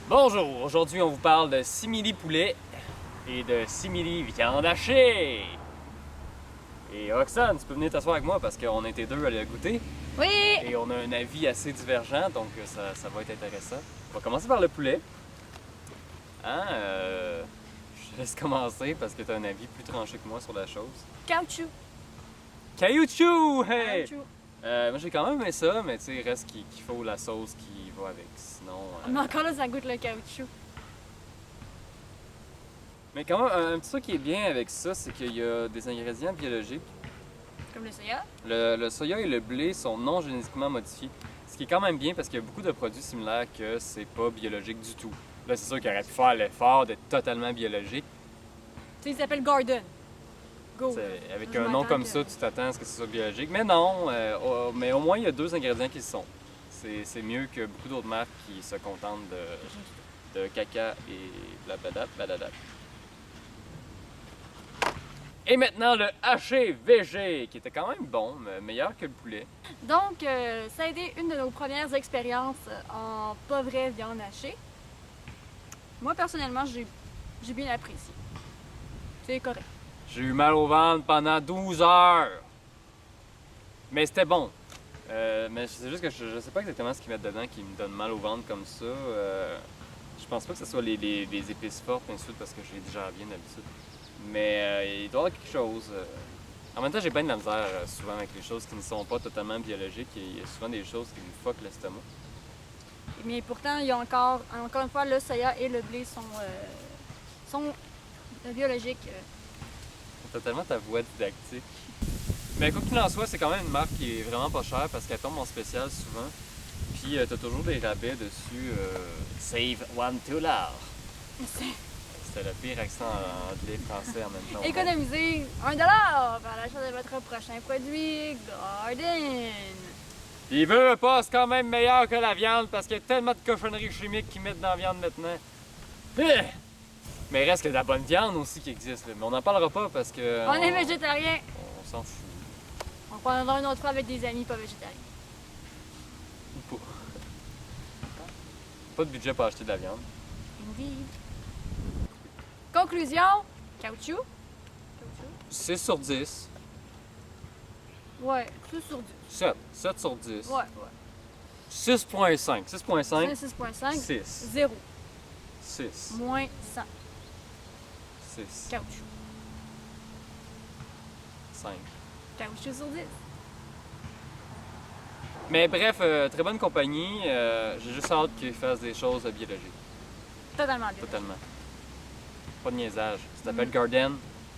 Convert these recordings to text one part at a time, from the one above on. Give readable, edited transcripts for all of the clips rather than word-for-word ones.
Bonjour, aujourd'hui on vous parle de simili poulet et de simili viande hachée. Et Roxane, tu peux venir t'asseoir avec moi parce qu'on était deux à le goûter Oui! et on a un avis assez divergent, donc ça va être intéressant. On va commencer par le poulet. Hein, je te laisse commencer parce que tu as un avis plus tranché que moi sur la chose. Caoutchouc! Caillouchou! Hey! Caoutchouc! Moi j'ai quand même aimé ça, mais tu sais, il reste qu'il faut la sauce qui va avec. Sinon. Mais encore là, ça goûte le caoutchouc. Mais quand même, un petit truc qui est bien avec ça, c'est qu'il y a des ingrédients biologiques. Comme le soya. Le soya et le blé sont non génétiquement modifiés. Ce qui est quand même bien parce qu'il y a beaucoup de produits similaires que c'est pas biologique du tout. Là, c'est sûr qu'il aurait pu faire l'effort d'être totalement biologique. Tu sais, il s'appelle Garden. Go! C'est- Avec Je un nom m'attends comme que- ça, tu t'attends à ce que ce soit biologique. Mais non, mais au moins il y a deux ingrédients qui le sont. C'est mieux que beaucoup d'autres marques qui se contentent de caca et blablabla, blablabla. Et maintenant le haché VG, qui était quand même bon, mais meilleur que le poulet. Donc, ça a été une de nos premières expériences en pas vraie viande hachée. Moi, personnellement, j'ai bien apprécié. C'est correct. J'ai eu mal au ventre pendant 12 heures. Mais c'était bon. Mais c'est juste que je sais pas exactement ce qu'ils mettent dedans qui me donne mal au ventre comme ça. Je pense pas que ce soit les épices fortes, ainsi de suite, parce que j'ai déjà bien d'habitude. Mais il doit y avoir quelque chose. En même temps, j'ai bien de la misère souvent avec les choses qui ne sont pas totalement biologiques. Et il y a souvent des choses qui me fuck l'estomac. Mais pourtant, il y a encore une fois, le soya et le blé sont biologiques. C'est totalement ta voix didactique. Mais quoi qu'il en soit, c'est quand même une marque qui est vraiment pas chère parce qu'elle tombe en spécial souvent. Puis t'as toujours des rabais dessus. Save $1. C'était le pire accent anglais français en même temps. Économisez $1 par l'achat de votre prochain produit Garden. Il veut pas, c'est quand même meilleur que la viande parce qu'il y a tellement de cochonneries chimiques qu'ils mettent dans la viande maintenant. Mais il reste que de la bonne viande aussi qui existe. Là. Mais on n'en parlera pas parce que. On est végétarien. On s'en fout. On prendra une autre fois avec des amis pas végétariens. Ou pas. Pas de budget pour acheter de la viande. Indeed. Conclusion, caoutchouc. 6 sur 10. Ouais, 6 sur 10. 7. 7 sur 10. Ouais. 6.5. 6.5. 6.5. 6. 0. 6. Moins 100. 6. Caoutchouc. 5. Caoutchouc sur 10. Mais bref, très bonne compagnie. J'ai juste hâte qu'ils fassent des choses biologiques. Totalement bien. Totalement. Pas de niaisage. Ça s'appelle Garden,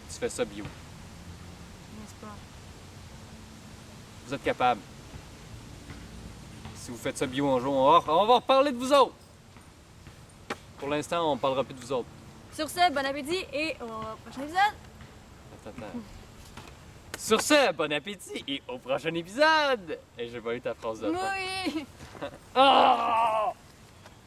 tu fais ça bio. N'est-ce pas? Vous êtes capable. Si vous faites ça bio un jour, on va reparler de vous autres. Pour l'instant, on parlera plus de vous autres. Sur ce, bon appétit et au prochain épisode. Attends. Sur ce, bon appétit et au prochain épisode! Et j'ai pas eu ta phrase de fin. Oui! Ah!